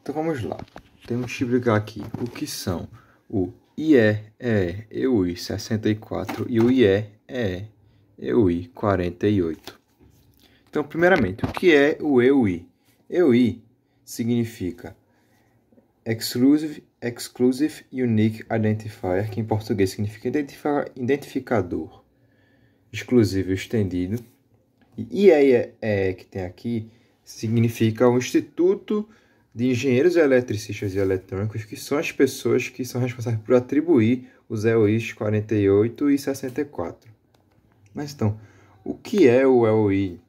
Então vamos lá. Temos que explicar aqui o que são o IE, EE, EUI 64 e o IE, EE, EUI 48. Então, primeiramente, o que é o EUI? EUI significa Exclusive Unique Identifier, que em português significa identificador exclusivo estendido. E IEE, que tem aqui, significa o Instituto de Engenheiros Eletricistas e Eletrônicos, que são as pessoas que são responsáveis por atribuir os EUIs 48 e 64. Mas então, o que é o EUI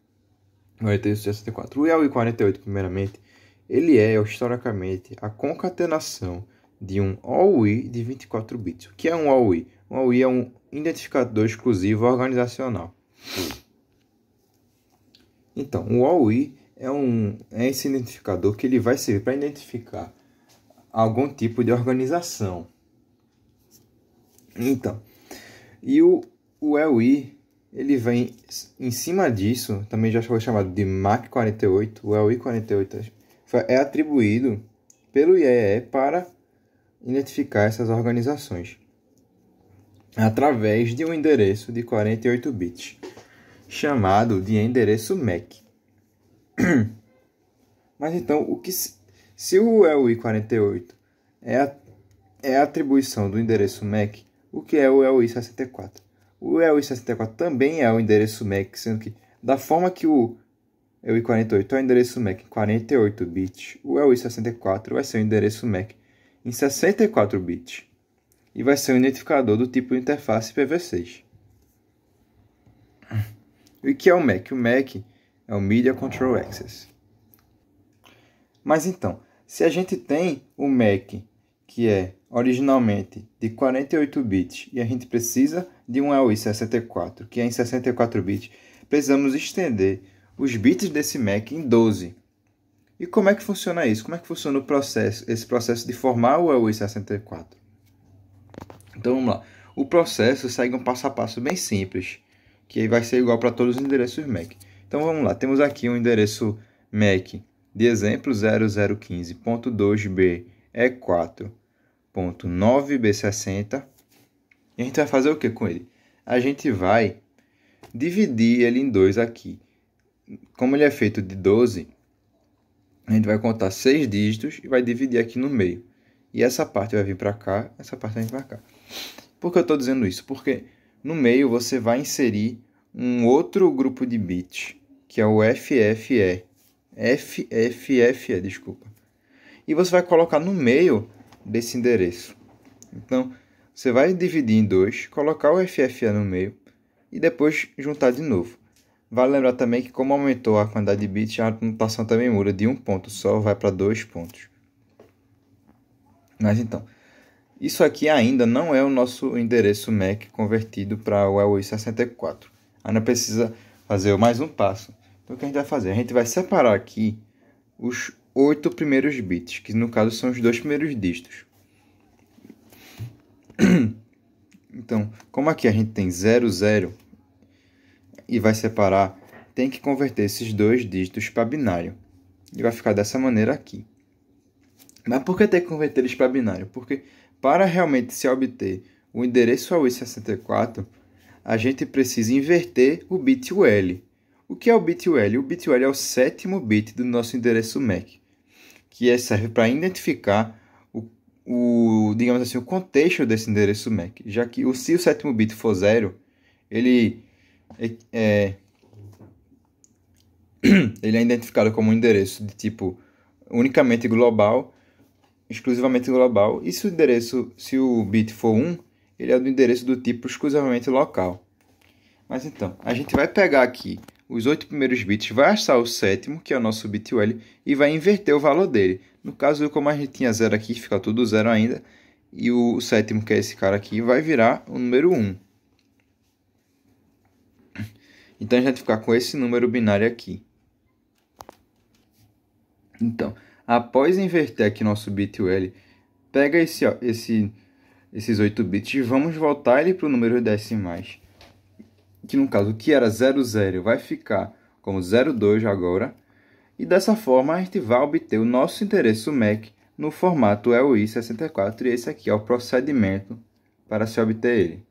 48 e 64? O EUI 48, primeiramente, ele é, historicamente, a concatenação de um OUI de 24 bits. O que é um OUI? Um OUI é um identificador exclusivo organizacional. Então, o OUI é esse identificador que ele vai servir para identificar algum tipo de organização. Então, e o EUI, ele vem em cima disso, também já foi chamado de MAC 48, o EUI 48 é atribuído pelo IEE para identificar essas organizações através de um endereço de 48 bits, chamado de endereço MAC. Mas então, se o EUI 48 é a atribuição do endereço MAC, o que é o EUI 64? O EUI 64 também é o endereço MAC, sendo que da forma que o EUI 48 é o endereço MAC em 48 bits, o EUI 64 vai ser o endereço MAC em 64 bits e vai ser um identificador do tipo interface PV6. E o que é o MAC? O MAC é o Media Control Access. Mas então, se a gente tem o MAC, que é originalmente de 48 bits, e a gente precisa de um EUI 64, que é em 64 bits, precisamos estender os bits desse MAC em 12. E como é que funciona isso? Como é que funciona esse processo de formar o EUI 64? Então vamos lá. O processo segue um passo a passo bem simples, que vai ser igual para todos os endereços MAC. Então vamos lá, temos aqui um endereço MAC de exemplo 0015.2b.e4.9b60. E a gente vai fazer o que com ele? A gente vai dividir ele em dois aqui. Como ele é feito de 12, a gente vai contar 6 dígitos e vai dividir aqui no meio. E essa parte vai vir para cá, essa parte vai vir para cá. Por que eu estou dizendo isso? Porque no meio você vai inserir um outro grupo de bits, que é o FFE. Desculpa. E você vai colocar no meio desse endereço. Então, você vai dividir em 2, colocar o FFE no meio e depois juntar de novo. Vale lembrar também que como aumentou a quantidade de bits, a notação também muda de um ponto só, vai para 2 pontos. Mas então, isso aqui ainda não é o nosso endereço MAC convertido para o EUI 64. Ainda precisa fazer mais um passo. Então o que a gente vai fazer? A gente vai separar aqui os 8 primeiros bits, que no caso são os 2 primeiros dígitos. Então, como aqui a gente tem 00 e vai separar, tem que converter esses 2 dígitos para binário. E vai ficar dessa maneira aqui. Mas por que tem que converter eles para binário? Porque para realmente se obter o endereço EUI 64, a gente precisa inverter o bit UL. O que é o bit UL? O bit UL é o 7º bit do nosso endereço MAC, que serve para identificar digamos assim, o contexto desse endereço MAC, já que se o 7º bit for 0, ele é identificado como um endereço de tipo unicamente global, exclusivamente global, e se o bit for 1, ele é do endereço do tipo exclusivamente local. Mas então, a gente vai pegar aqui os 8 primeiros bits, vai achar o 7º, que é o nosso bit UL, e vai inverter o valor dele. No caso, como a gente tinha 0 aqui, fica tudo 0 ainda, e o 7º, que é esse cara aqui, vai virar o número 1. Então, a gente vai ficar com esse número binário aqui. Então, após inverter aqui nosso bit UL, pega esses 8 bits e vamos voltar ele para o número decimais. Que no caso, o que era 00 vai ficar como 02 agora. E dessa forma a gente vai obter o nosso endereço MAC no formato EUI64 e esse aqui é o procedimento para se obter ele.